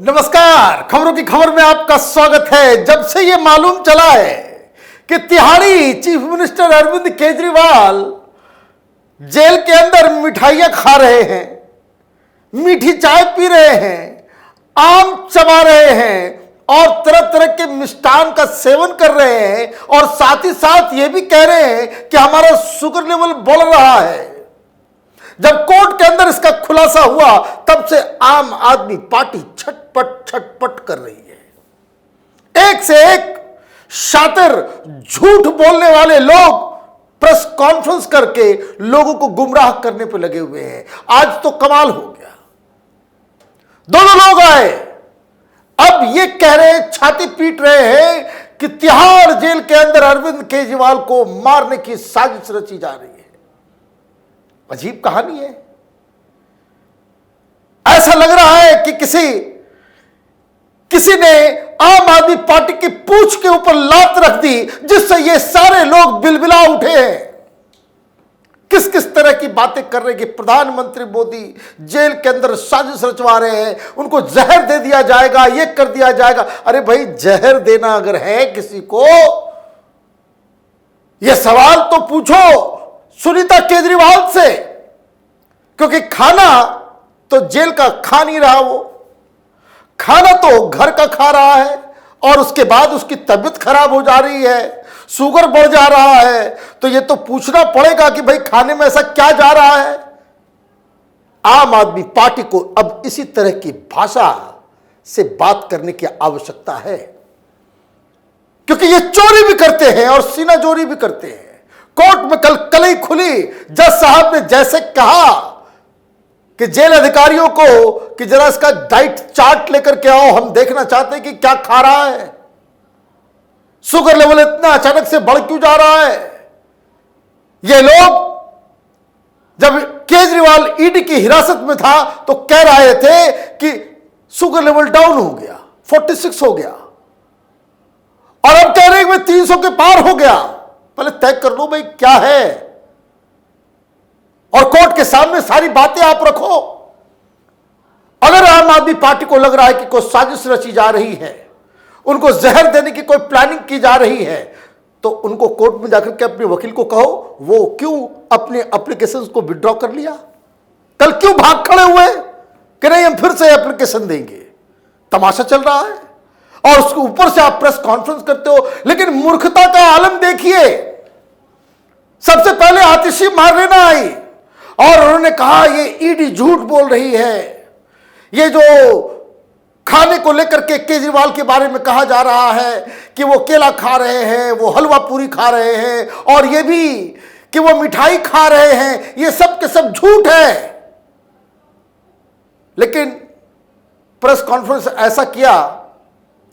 नमस्कार, खबरों की खबर में आपका स्वागत है। जब से ये मालूम चला है कि तिहाड़ी chief minister Arvind Kejriwal jail के अंदर मिठाइयां खा रहे हैं, मीठी चाय पी रहे हैं, आम चबा रहे हैं और तरह तरह के मिष्ठान का सेवन कर रहे हैं और साथ ही साथ ये भी कह रहे हैं कि हमारा शुगर लेवल बढ़ रहा है। जब कोर्ट के अंदर इसका खुलासा हुआ तब से आम आदमी पार्टी छटपट कर रही है। एक से एक शातिर झूठ बोलने वाले लोग प्रेस कॉन्फ्रेंस करके लोगों को गुमराह करने पर लगे हुए हैं। आज तो कमाल हो गया, दोनों लोग आए, अब ये कह रहे हैं, छाती पीट रहे हैं कि तिहाड़ जेल के अंदर अरविंद केजरीवाल को मारने की साजिश रची जा रही है। अजीब कहानी है। ऐसा लग रहा है कि किसी ने आम आदमी पार्टी की पूंछ के ऊपर लात रख दी, जिससे ये सारे लोग बिलबिला उठे हैं। किस किस तरह की बातें कर रहे हैं कि प्रधानमंत्री मोदी जेल के अंदर साजिश रचवा रहे हैं, उनको जहर दे दिया जाएगा, ये कर दिया जाएगा। अरे भाई, जहर देना अगर है किसी को, यह सवाल तो पूछो सुनीता केजरीवाल से, क्योंकि खाना तो जेल का खा नहीं रहा, वो खाना तो घर का खा रहा है और उसके बाद उसकी तबीयत खराब हो जा रही है, शुगर बढ़ जा रहा है। तो ये तो पूछना पड़ेगा कि भाई खाने में ऐसा क्या जा रहा है। आम आदमी पार्टी को अब इसी तरह की भाषा से बात करने की आवश्यकता है, क्योंकि ये चोरी भी करते हैं और सीनाजोरी भी करते हैं। कोर्ट में कल कलई खुली, जज साहब ने जैसे कहा कि जेल अधिकारियों को कि जरा इसका डाइट चार्ट लेकर के आओ, हम देखना चाहते हैं कि क्या खा रहा है, शुगर लेवल इतना अचानक से बढ़ क्यों जा रहा है। ये लोग जब केजरीवाल ईडी की हिरासत में था तो कह रहे थे कि शुगर लेवल डाउन हो गया, 46 हो गया, और अब कह रहे हैं कि 300 के पार हो गया। पहले तय कर लो भाई क्या है, और कोर्ट के सामने सारी बातें आप रखो। अगर आम आदमी पार्टी को लग रहा है कि कोई साजिश रची जा रही है, उनको जहर देने की कोई प्लानिंग की जा रही है, तो उनको कोर्ट में जाकर के अपने वकील को कहो, वो क्यों अपने एप्लीकेशन को विड्रॉ कर लिया, कल क्यों भाग खड़े हुए कि नहीं हम फिर से एप्लीकेशन देंगे। तमाशा चल रहा है और उसके ऊपर से आप प्रेस कॉन्फ्रेंस करते हो। लेकिन मूर्खता का आलम देखिए। सबसे पहले आतिशी मारलेना आई और उन्होंने कहा ये ईडी झूठ बोल रही है, ये जो खाने को लेकर के केजरीवाल के बारे में कहा जा रहा है कि वो केला खा रहे हैं, वो हलवा पूरी खा रहे हैं, और ये भी कि वो मिठाई खा रहे हैं, ये सब के सब झूठ है। लेकिन प्रेस कॉन्फ्रेंस ऐसा किया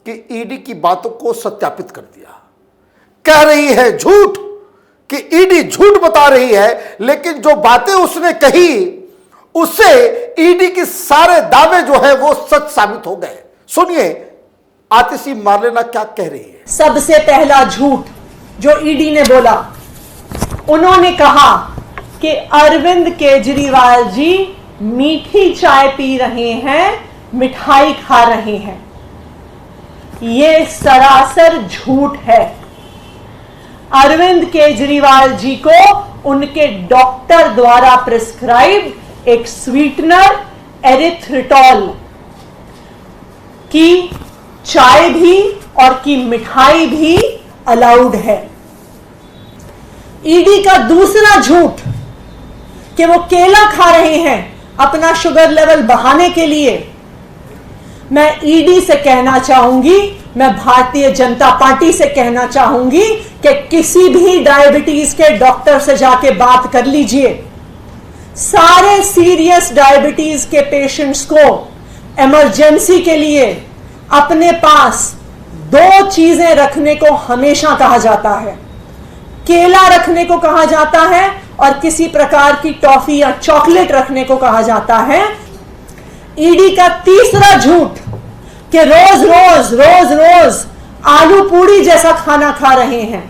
कि ईडी की बातों को सत्यापित कर दिया। कह रही है झूठ, कि ईडी झूठ बता रही है, लेकिन जो बातें उसने कही उससे ईडी के सारे दावे जो है वो सच साबित हो गए। सुनिए आतिशी मारलेना क्या कह रही है। सबसे पहला झूठ जो ईडी ने बोला, उन्होंने कहा कि अरविंद केजरीवाल जी मीठी चाय पी रहे हैं, मिठाई खा रहे हैं। ये सरासर झूठ है। अरविंद केजरीवाल जी को उनके डॉक्टर द्वारा प्रिस्क्राइब एक स्वीटनर एरिथ्रिटॉल की चाय भी और की मिठाई भी अलाउड है। ईडी का दूसरा झूठ कि वो केला खा रहे हैं अपना शुगर लेवल बढ़ाने के लिए। मैं ईडी से कहना चाहूंगी, मैं भारतीय जनता पार्टी से कहना चाहूंगी कि किसी भी डायबिटीज के डॉक्टर से जाके बात कर लीजिए। सारे सीरियस डायबिटीज के पेशेंट्स को इमरजेंसी के लिए अपने पास 2 चीजें रखने को हमेशा कहा जाता है। केला रखने को कहा जाता है और किसी प्रकार की टॉफी या चॉकलेट रखने को कहा जाता है। ईडी का तीसरा झूठ कि रोज रोज आलू पूड़ी जैसा खाना खा रहे हैं।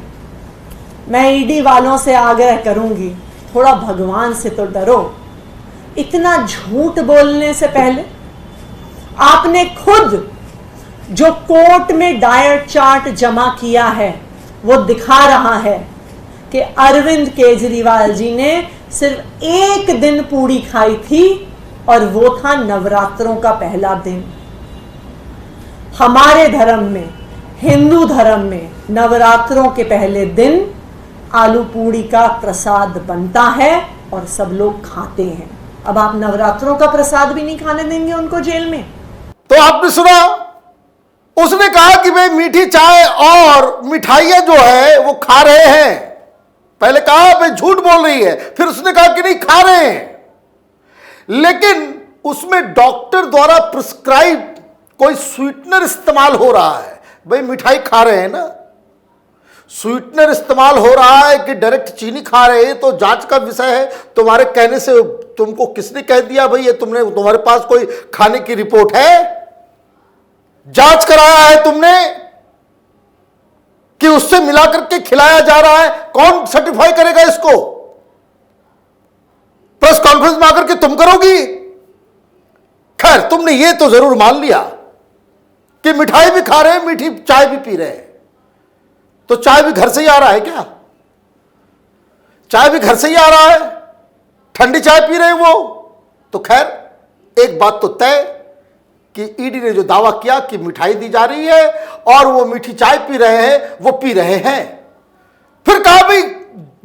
मैं ईडी वालों से आग्रह करूंगी, थोड़ा भगवान से तो डरो। इतना झूठ बोलने से पहले आपने खुद जो कोर्ट में डाइट चार्ट जमा किया है वो दिखा रहा है कि अरविंद केजरीवाल जी ने सिर्फ एक दिन पूड़ी खाई थी और वो था नवरात्रों का पहला दिन। हमारे धर्म में, हिंदू धर्म में, नवरात्रों के पहले दिन आलू पूड़ी का प्रसाद बनता है और सब लोग खाते हैं। अब आप नवरात्रों का प्रसाद भी नहीं खाने देंगे उनको जेल में? तो आपने सुना, उसने कहा कि भाई मीठी चाय और मिठाइयां जो है वो खा रहे हैं। पहले कहा भाई झूठ बोल रही है, फिर उसने कहा कि नहीं खा रहे हैं, लेकिन उसमें डॉक्टर द्वारा प्रिस्क्राइब कोई स्वीटनर इस्तेमाल हो रहा है। भाई मिठाई खा रहे हैं ना, स्वीटनर इस्तेमाल हो रहा है कि डायरेक्ट चीनी खा रहे हैं, तो जांच का विषय है। तुम्हारे कहने से तुमको किसने कह दिया भाई ये तुम्हारे पास कोई खाने की रिपोर्ट है? जांच कराया है तुमने कि उससे मिलाकर के खिलाया जा रहा है? कौन सर्टिफाई करेगा इसको? प्रेस कॉन्फ्रेंस में आकर के तुम करोगी? खैर, तुमने ये तो जरूर मान लिया कि मिठाई भी खा रहे हैं, मीठी चाय भी पी रहे हैं। तो चाय भी घर से ही आ रहा है क्या? चाय भी घर से ही आ रहा है, ठंडी चाय पी रहे हैं वो। तो खैर, एक बात तो तय कि ईडी ने जो दावा किया कि मिठाई दी जा रही है और वो मीठी चाय पी रहे हैं, वो पी रहे हैं। फिर कहा भाई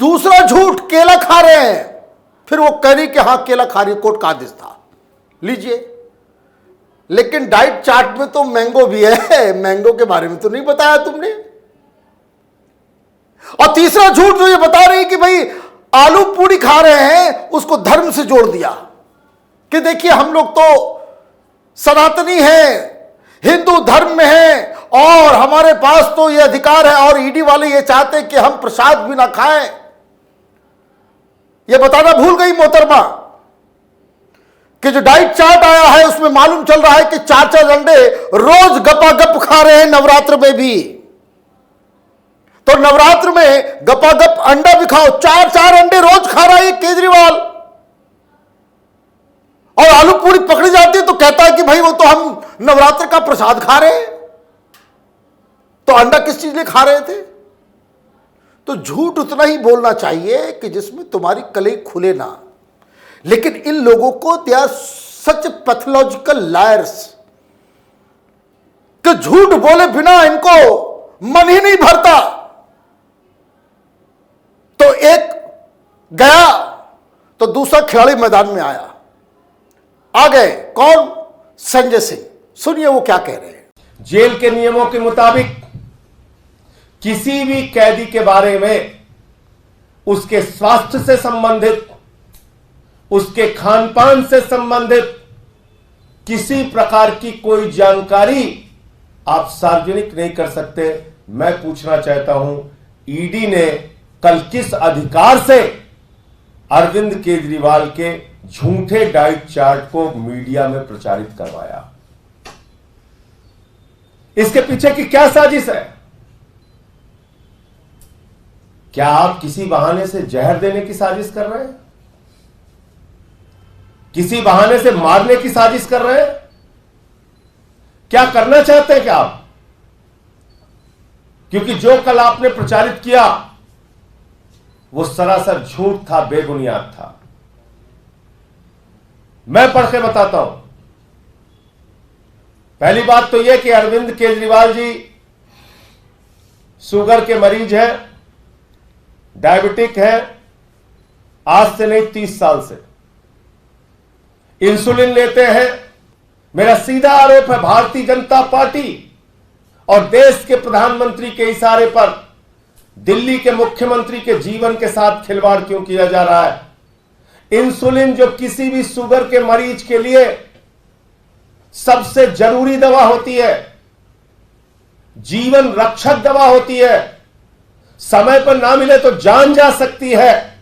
दूसरा झूठ, केला खा रहे हैं। फिर वो कह रही कि हां केला खा रही, कोर्ट का आदेश था, लीजिए। लेकिन डाइट चार्ट में तो मैंगो भी है, मैंगो के बारे में तो नहीं बताया तुमने। और तीसरा झूठ जो ये बता रही कि भाई आलू पूड़ी खा रहे हैं, उसको धर्म से जोड़ दिया कि देखिए हम लोग तो सनातनी हैं, हिंदू धर्म में हैं और हमारे पास तो ये अधिकार है, और ईडी वाले ये चाहते हैं कि हम प्रसाद भी ना खाएं। ये बताना भूल गई मोहतरमा कि जो डाइट चार्ट आया है उसमें मालूम चल रहा है कि 4-4 अंडे रोज गपागप खा रहे हैं नवरात्र में भी। तो नवरात्र में गपागप अंडा भी खाओ, 4-4 अंडे रोज खा रहा है केजरीवाल। और आलू पूरी पकड़ी जाती है तो कहता है कि भाई वो तो हम नवरात्र का प्रसाद खा रहे हैं। तो अंडा किस चीज लिए खा रहे थे? तो झूठ उतना ही बोलना चाहिए कि जिसमें तुम्हारी कलई खुले ना। लेकिन इन लोगों को they are such pathological liars कि झूठ बोले बिना इनको मन ही नहीं भरता। तो एक गया तो दूसरा खिलाड़ी मैदान में आया। आ गए कौन? संजय सिंह। सुनिए वो क्या कह रहे हैं। जेल के नियमों के मुताबिक किसी भी कैदी के बारे में उसके स्वास्थ्य से संबंधित, उसके खान पान से संबंधित किसी प्रकार की कोई जानकारी आप सार्वजनिक नहीं कर सकते। मैं पूछना चाहता हूं, ईडी ने कल किस अधिकार से अरविंद केजरीवाल के झूठे डाइट चार्ट को मीडिया में प्रचारित करवाया? इसके पीछे की क्या साजिश है? क्या आप किसी बहाने से जहर देने की साजिश कर रहे हैं? किसी बहाने से मारने की साजिश कर रहे हैं? क्या करना चाहते हैं क्या आप? क्योंकि जो कल आपने प्रचारित किया वो सरासर झूठ था, बेबुनियाद था। मैं पढ़ के बताता हूं। पहली बात तो यह कि अरविंद केजरीवाल जी शुगर के मरीज हैं, डायबिटिक हैं, आज से नहीं 30 साल से इंसुलिन लेते हैं। मेरा सीधा आरोप है भारतीय जनता पार्टी और देश के प्रधानमंत्री के इशारे पर दिल्ली के मुख्यमंत्री के जीवन के साथ खिलवाड़ क्यों किया जा रहा है। इंसुलिन जो किसी भी शुगर के मरीज के लिए सबसे जरूरी दवा होती है, जीवन रक्षक दवा होती है, समय पर ना मिले तो जान जा सकती है,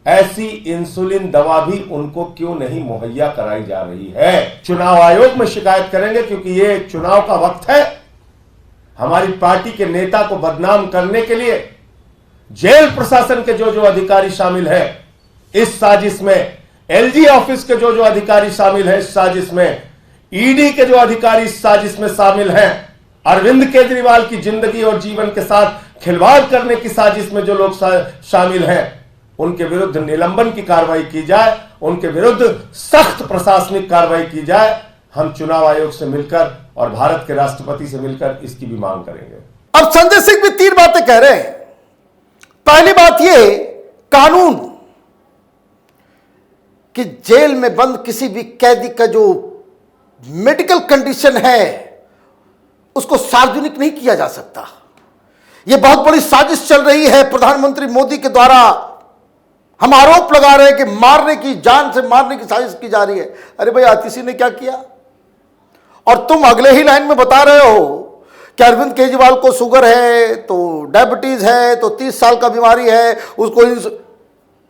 ऐसी इंसुलिन दवा भी उनको क्यों नहीं मुहैया कराई जा रही है। चुनाव आयोग में शिकायत करेंगे क्योंकि ये चुनाव का वक्त है। हमारी पार्टी के नेता को बदनाम करने के लिए जेल प्रशासन के जो जो अधिकारी शामिल है इस साजिश में, एलजी ऑफिस के जो जो अधिकारी शामिल है इस साजिश में, ईडी के जो अधिकारी इस साजिश में शामिल हैं, अरविंद केजरीवाल की जिंदगी और जीवन के साथ खिलवाड़ करने की साजिश में जो लोग शामिल हैं, उनके विरुद्ध निलंबन की कार्रवाई की जाए, उनके विरुद्ध सख्त प्रशासनिक कार्रवाई की जाए। हम चुनाव आयोग से मिलकर और भारत के राष्ट्रपति से मिलकर इसकी भी मांग करेंगे। अब संजय सिंह भी 3 बातें कह रहे हैं। पहली बात यह, कानून कि जेल में बंद किसी भी कैदी का जो मेडिकल कंडीशन है उसको सार्वजनिक नहीं किया जा सकता। यह बहुत बड़ी साजिश चल रही है प्रधानमंत्री मोदी के द्वारा। हम आरोप लगा रहे हैं कि मारने की, जान से मारने की साजिश की जा रही है। अरे भाई, आतिशी ने क्या किया? और तुम अगले ही लाइन में बता रहे हो कि अरविंद केजरीवाल को शुगर है, तो डायबिटीज है, तो 30 साल का बीमारी है उसको।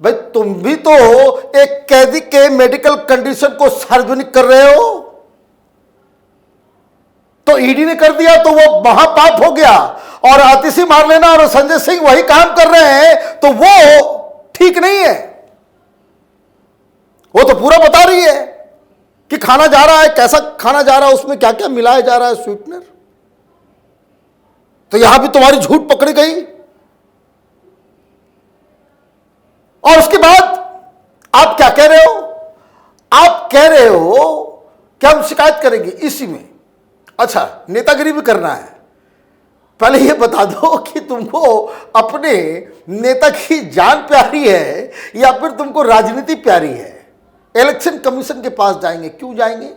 भाई, तुम भी तो एक कैदी के मेडिकल कंडीशन को सार्वजनिक कर रहे हो। तो ईडी ने कर दिया तो वो महापाप हो गया, और आतिशी मार लेना और संजय सिंह वही काम कर रहे हैं तो वो ठीक नहीं है। वो तो पूरा बता रही है कि खाना जा रहा है, कैसा खाना जा रहा है, उसमें क्या क्या मिलाया जा रहा है, स्वीटनर। तो यहां भी तुम्हारी झूठ पकड़ी गई। और उसके बाद आप क्या कह रहे हो? आप कह रहे हो कि हम शिकायत करेंगे इसी में। अच्छा, नेतागिरी भी करना है। पहले यह बता दो कि तुमको अपने नेता की जान प्यारी है या फिर तुमको राजनीति प्यारी है। इलेक्शन कमीशन के पास जाएंगे। क्यों जाएंगे?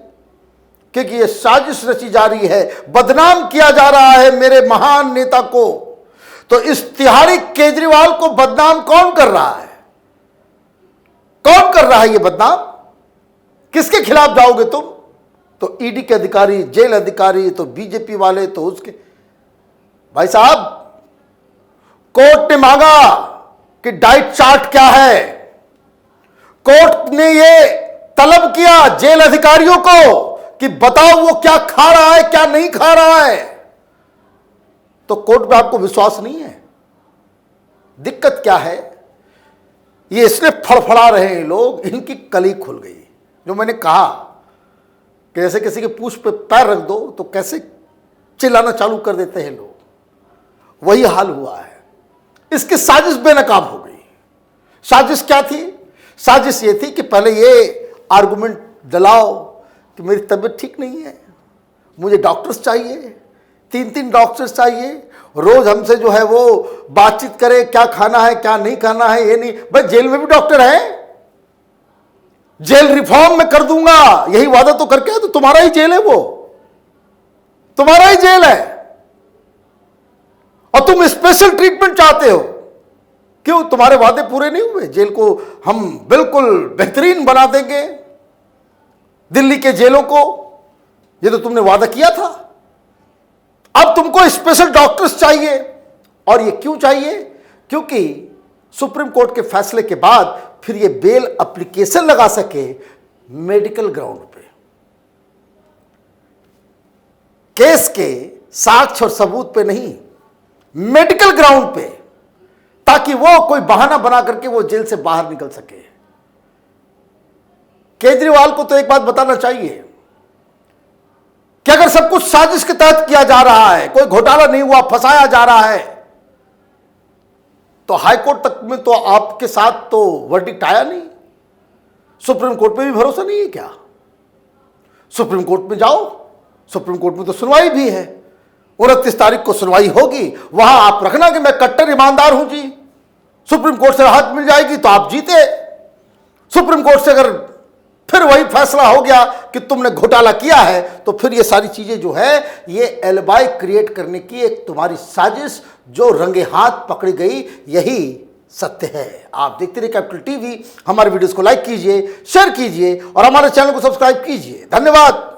क्योंकि यह साजिश रची जा रही है, बदनाम किया जा रहा है मेरे महान नेता को। तो इस तिहारी केजरीवाल को बदनाम कौन कर रहा है? कौन कर रहा है ये बदनाम? किसके खिलाफ जाओगे तुम? तो ईडी के अधिकारी, जेल अधिकारी, तो बीजेपी वाले, तो उसके। भाई साहब, कोर्ट ने मांगा कि डाइट चार्ट क्या है। कोर्ट ने यह तलब किया जेल अधिकारियों को कि बताओ वो क्या खा रहा है, क्या नहीं खा रहा है। तो कोर्ट पे आपको विश्वास नहीं है। दिक्कत क्या है? ये इसलिए फड़फड़ा रहे हैं लोग, इनकी कली खुल गई। जो मैंने कहा कि जैसे किसी के पूंछ पे पैर रख दो तो कैसे चिल्लाना चालू कर देते हैं लोग, वही हाल हुआ है। इसकी साजिश बेनकाब हो गई। साजिश क्या थी? साजिश ये थी कि पहले ये आर्गुमेंट दिलाओ कि मेरी तबीयत ठीक नहीं है, मुझे डॉक्टर्स चाहिए, 3 डॉक्टर्स चाहिए, रोज हमसे जो है वो बातचीत करे, क्या खाना है क्या नहीं खाना है। ये नहीं, भाई जेल में भी डॉक्टर है, जेल रिफॉर्म में कर दूंगा यही वादा तो करके, तो तुम्हारा ही जेल है, वो तुम्हारा ही जेल है और तुम स्पेशल ट्रीटमेंट चाहते हो। क्यों? तुम्हारे वादे पूरे नहीं हुए। जेल को हम बिल्कुल बेहतरीन बना देंगे, दिल्ली के जेलों को, ये तो तुमने वादा किया था। अब तुमको स्पेशल डॉक्टर्स चाहिए। और ये क्यों चाहिए? क्योंकि सुप्रीम कोर्ट के फैसले के बाद फिर ये बेल एप्लीकेशन लगा सके मेडिकल ग्राउंड पे, केस के साक्ष्य और सबूत पे नहीं, मेडिकल ग्राउंड पे, ताकि वो कोई बहाना बना करके वो जेल से बाहर निकल सके। केजरीवाल को तो एक बात बताना चाहिए कि अगर सब कुछ साजिश के तहत किया जा रहा है, कोई घोटाला नहीं हुआ, फंसाया जा रहा है, तो हाईकोर्ट तक में तो आपके साथ तो वर्डिक्ट आया नहीं। सुप्रीम कोर्ट पे भी भरोसा नहीं है क्या? सुप्रीम कोर्ट में जाओ, सुप्रीम कोर्ट में तो सुनवाई भी है, 29 तारीख को सुनवाई होगी। वहां आप रखना कि मैं कट्टर ईमानदार हूं जी, सुप्रीम कोर्ट से राहत मिल जाएगी तो आप जीते। सुप्रीम कोर्ट से अगर फिर वही फैसला हो गया कि तुमने घोटाला किया है, तो फिर ये सारी चीजें जो है ये एलिबाई क्रिएट करने की एक तुम्हारी साजिश जो रंगे हाथ पकड़ी गई, यही सत्य है। आप देखते रहिए कैपिटल टीवी। हमारे वीडियोस को लाइक कीजिए, शेयर कीजिए और हमारे चैनल को सब्सक्राइब कीजिए। धन्यवाद।